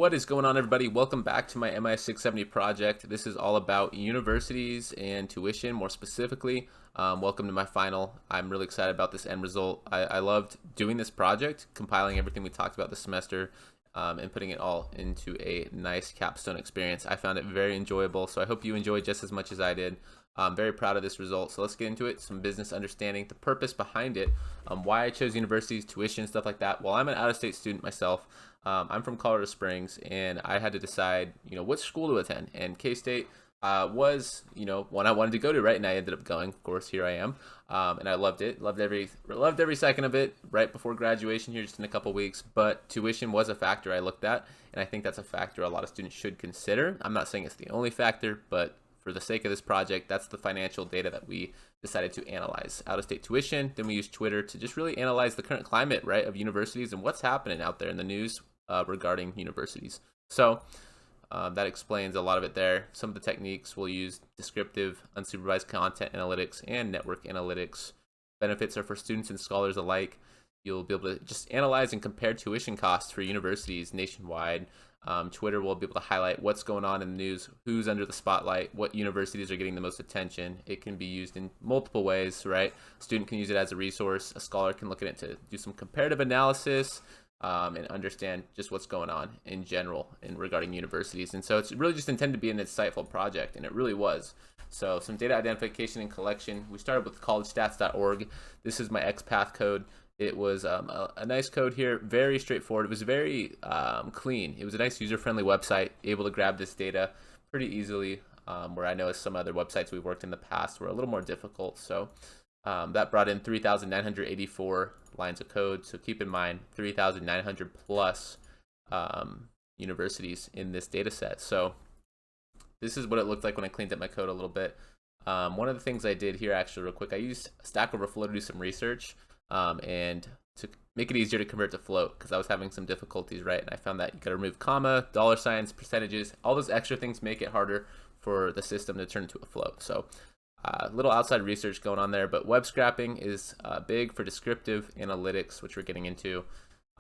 What is going on, everybody? Welcome back to my MI 670 project. This is all about universities and tuition, more specifically. Welcome to my final. I'm really excited about this end result. I loved doing this project, compiling everything we talked about this semester, and putting it all into a nice capstone experience. I found it very enjoyable, so I hope you enjoyed just as much as I did. I'm very proud of this result, so let's get into it. Some business understanding, the purpose behind it, why I chose universities, tuition, stuff like that. Well, I'm an out-of-state student myself. I'm from Colorado Springs, and I had to decide, what school to attend. And K-State was, one I wanted to go to, right? And I ended up going. Of course, here I am, and I loved it. Loved every second of it. Right before graduation here, just in a couple weeks. But tuition was a factor I looked at, and I think that's a factor a lot of students should consider. I'm not saying it's the only factor, but for the sake of this project, that's the financial data that we decided to analyze. Out-of-state tuition, then we used Twitter to just really analyze the current climate, right, of universities and what's happening out there in the news regarding universities. So that explains a lot of it there. Some of the techniques we'll use: descriptive, unsupervised content analytics, and network analytics. Benefits are for students and scholars alike. You'll be able to just analyze and compare tuition costs for universities nationwide. Twitter will be able to highlight what's going on in the news, who's under the spotlight, what universities are getting the most attention. It can be used in multiple ways, right? A student can use it as a resource. A scholar can look at it to do some comparative analysis and understand just what's going on in general in regarding universities. And so it's really just intended to be an insightful project, and it really was. So some data identification and collection. We started with collegestats.org. This is my XPath code. It was a nice code here, very straightforward. It was very clean. It was a nice user-friendly website, able to grab this data pretty easily, where I know some other websites we've worked in the past were a little more difficult. So that brought in 3,984 lines of code. So keep in mind, 3,900 plus universities in this data set. So this is what it looked like when I cleaned up my code a little bit. One of the things I did here, actually, real quick, I used Stack Overflow to do some research. And to make it easier to convert to float, because I was having some difficulties, right? And I found that you got to remove comma, dollar signs, percentages, all those extra things make it harder for the system to turn into a float. So a little outside research going on there, but web scrapping is big for descriptive analytics, which we're getting into.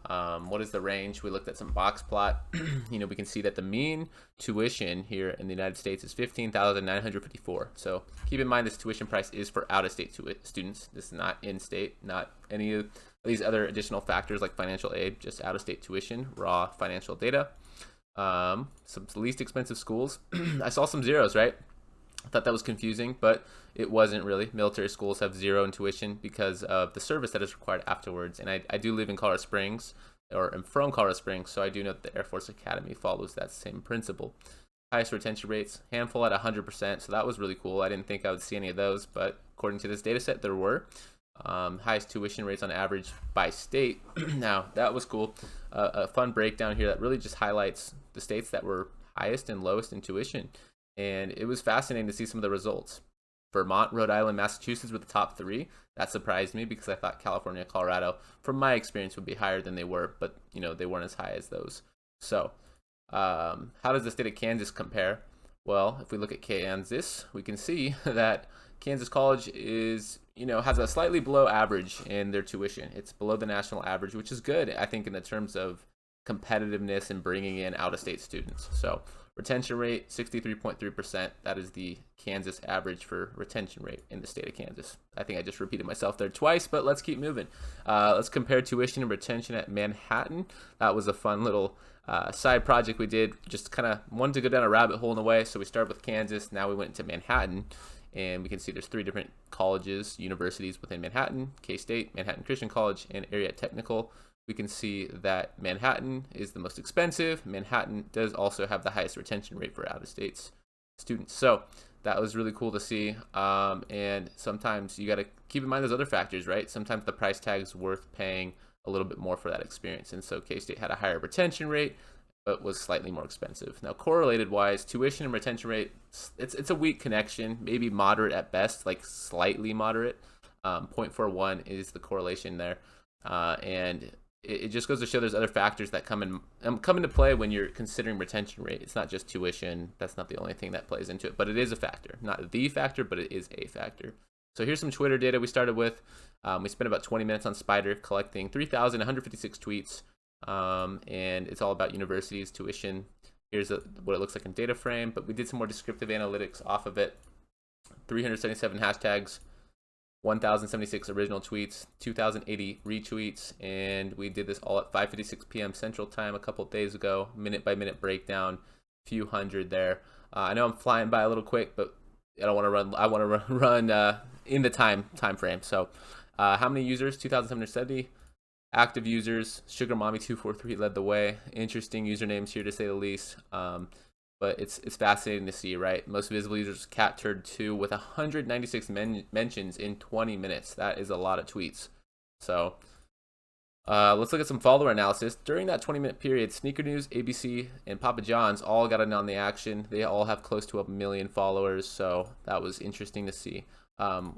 What is the range? We looked at some box plot. We can see that the mean tuition here in the United States is $15,954. So keep in mind this tuition price is for out-of-state students. This is not in-state, not any of these other additional factors like financial aid, just out-of-state tuition, raw financial data. Some least expensive schools. I saw some zeros, right? I thought that was confusing, but it wasn't really. Military schools have zero in tuition because of the service that is required afterwards. And I do live in Colorado Springs, or am from Colorado Springs, so I do know that the Air Force Academy follows that same principle. Highest retention rates, handful at 100%, so that was really cool. I didn't think I would see any of those, but according to this data set, there were. Highest tuition rates on average by state. Now, that was cool. A fun breakdown here that really just highlights the states that were highest and lowest in tuition. And it was fascinating to see some of the results. Vermont, Rhode Island, Massachusetts were the top three. That surprised me because I thought California, Colorado, from my experience, would be higher than they were, but they weren't as high as those. So how does the state of Kansas compare? Well, if we look at Kansas, we can see that Kansas College is, has a slightly below average in their tuition. It's below the national average, which is good, I think, in the terms of competitiveness and bringing in out-of-state students. So retention rate, 63.3%. That is the Kansas average for retention rate in the state of Kansas. I think I just repeated myself there twice, but let's keep moving. Let's compare tuition and retention at Manhattan. That was a fun little side project we did. Just kind of wanted to go down a rabbit hole in a way. So we started with Kansas. Now we went to Manhattan. And we can see there's three different colleges, universities within Manhattan: K-State, Manhattan Christian College, and Area Technical. We can see that Manhattan is the most expensive. Manhattan does also have the highest retention rate for out-of-state students. So that was really cool to see. And sometimes you got to keep in mind those other factors, right? Sometimes the price tag is worth paying a little bit more for that experience. And so K-State had a higher retention rate, but was slightly more expensive. Now, correlated wise, tuition and retention rate, it's a weak connection, maybe moderate at best, like slightly moderate. 0.41 is the correlation there. And it just goes to show there's other factors that come into play when you're considering retention rate. It's not just tuition. That's not the only thing that plays into it, but it is a factor. Not the factor, but it is a factor. So here's some Twitter data we started with. We spent about 20 minutes on Spider collecting 3,156 tweets. and it's all about universities, tuition. Here's what it looks like in data frame, but we did some more descriptive analytics off of it. 377 hashtags, 1,076 original tweets, 2,080 retweets, and we did this all at 5:56 p.m. Central Time a couple days ago. Minute by minute breakdown, few hundred there. I know I'm flying by a little quick, but I don't want to run. I want to run in the time frame. So, how many users? 2,770. Active users, Sugar Mommy 243 led the way. Interesting usernames here to say the least. But it's fascinating to see, right? Most visible users, Cat Turd 2 with 196 mentions in 20 minutes. That is a lot of tweets. So let's look at some follower analysis. During that 20-minute period, Sneaker News, ABC, and Papa John's all got in on the action. They all have close to 1 million followers, so that was interesting to see.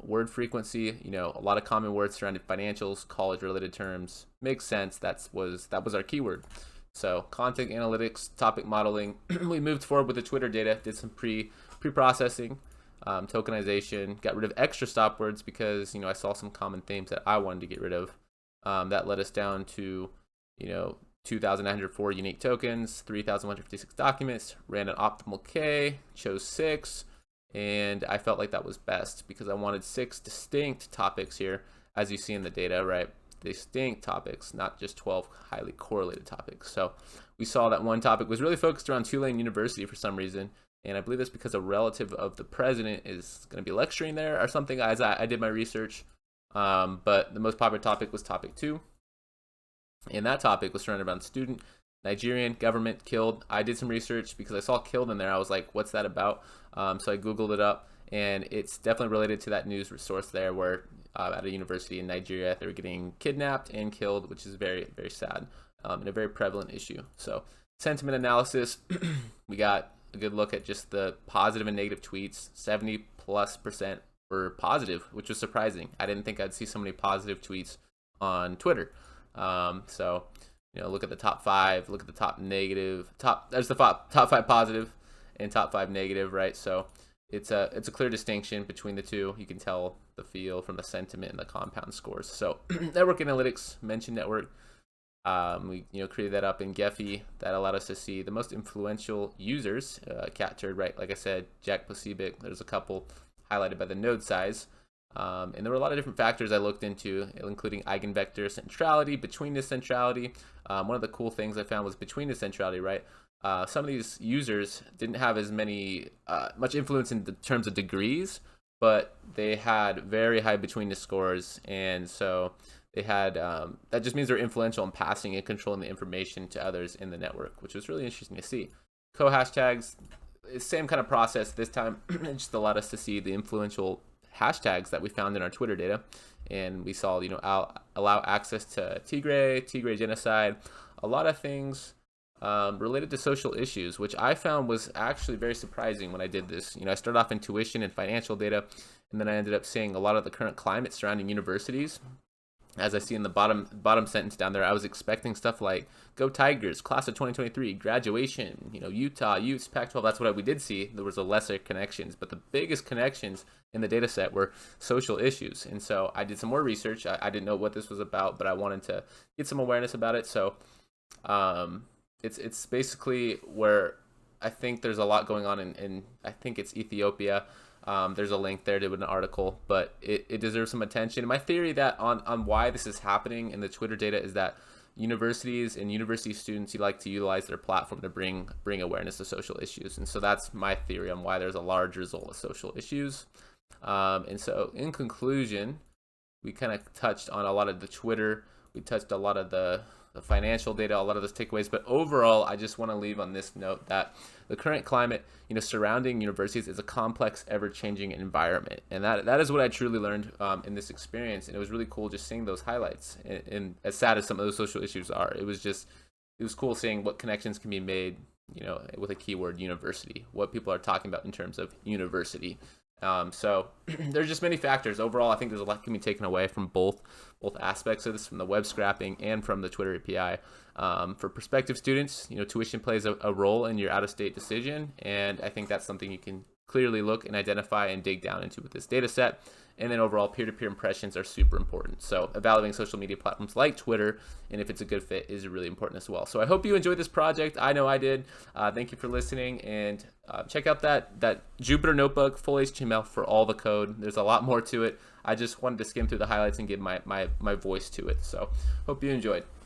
Word frequency, a lot of common words surrounding financials, college-related terms. Makes sense. That was our keyword. So content analytics, topic modeling. We moved forward with the Twitter data, did some pre-processing, tokenization, got rid of extra stop words because I saw some common themes that I wanted to get rid of. That led us down to 2,904 unique tokens, 3,156 documents. Ran an optimal K, chose 6. And I felt like that was best because I wanted 6 distinct topics here, as you see in the data, right? Distinct topics, not just 12 highly correlated topics. So we saw that one topic was really focused around Tulane University for some reason. And I believe that's because a relative of the president is going to be lecturing there or something, as I did my research. But the most popular topic was topic 2. And that topic was surrounded around student, Nigerian government killed. I did some research because I saw killed in there. I was like, what's that about? So I Googled it up, and it's definitely related to that news source there where at a university in Nigeria, they were getting kidnapped and killed, which is very, very sad and a very prevalent issue. So sentiment analysis, we got a good look at just the positive and negative tweets. 70+% were positive, which was surprising. I didn't think I'd see so many positive tweets on Twitter. So look at the top 5, look at the top negative, there's the top 5 positive and top 5 negative, right? So it's a clear distinction between the two. You can tell the feel from the sentiment and the compound scores. So network analytics, mention network. We created that up in Gephi. That allowed us to see the most influential users. Cat Turd, right? Like I said, Jack Placibic. There's a couple highlighted by the node size. And there were a lot of different factors I looked into, including eigenvector centrality, betweenness centrality. One of the cool things I found was betweenness centrality, right? Some of these users didn't have as much influence in terms of degrees, but they had very high betweenness scores, and so they had that just means they're influential in passing and controlling the information to others in the network, which was really interesting to see. Co-hashtags, same kind of process this time. It just allowed us to see the influential hashtags that we found in our Twitter data, and we saw allow access to Tigray genocide, a lot of things related to social issues, which I found was actually very surprising when I did this. I started off in tuition and financial data, and then I ended up seeing a lot of the current climate surrounding universities. As I see in the bottom sentence down there, I was expecting stuff like Go Tigers, class of 2023, graduation, Utah, Utes, Pac-12. That's what we did see. There was a lesser connections, but the biggest connections in the data set were social issues. And so I did some more research. I didn't know what this was about, but I wanted to get some awareness about it. So it's basically where I think there's a lot going on in I think it's Ethiopia. There's a link there to an article, but it deserves some attention. And my theory that on why this is happening in the Twitter data is that universities and university students like to utilize their platform to bring awareness to social issues. And so that's my theory on why there's a large result of social issues. And so in conclusion, we kind of touched on a lot of the Twitter. We touched a lot of the financial data, a lot of those takeaways. But overall, I just want to leave on this note that the current climate, surrounding universities is a complex, ever-changing environment. And that is what I truly learned in this experience. And it was really cool just seeing those highlights. And as sad as some of those social issues are, it was cool seeing what connections can be made, with a keyword university, what people are talking about in terms of university. So there's just many factors. Overall, I think there's a lot can be taken away from both aspects of this, from the web scrapping and from the Twitter API. For prospective students, tuition plays a role in your out-of-state decision, and I think that's something you can clearly look and identify and dig down into with this data set. And then overall, peer-to-peer impressions are super important. So evaluating social media platforms like Twitter, and if it's a good fit, is really important as well. So I hope you enjoyed this project. I know I did. Thank you for listening, and check out that Jupyter Notebook, full HTML for all the code. There's a lot more to it. I just wanted to skim through the highlights and give my voice to it. So hope you enjoyed.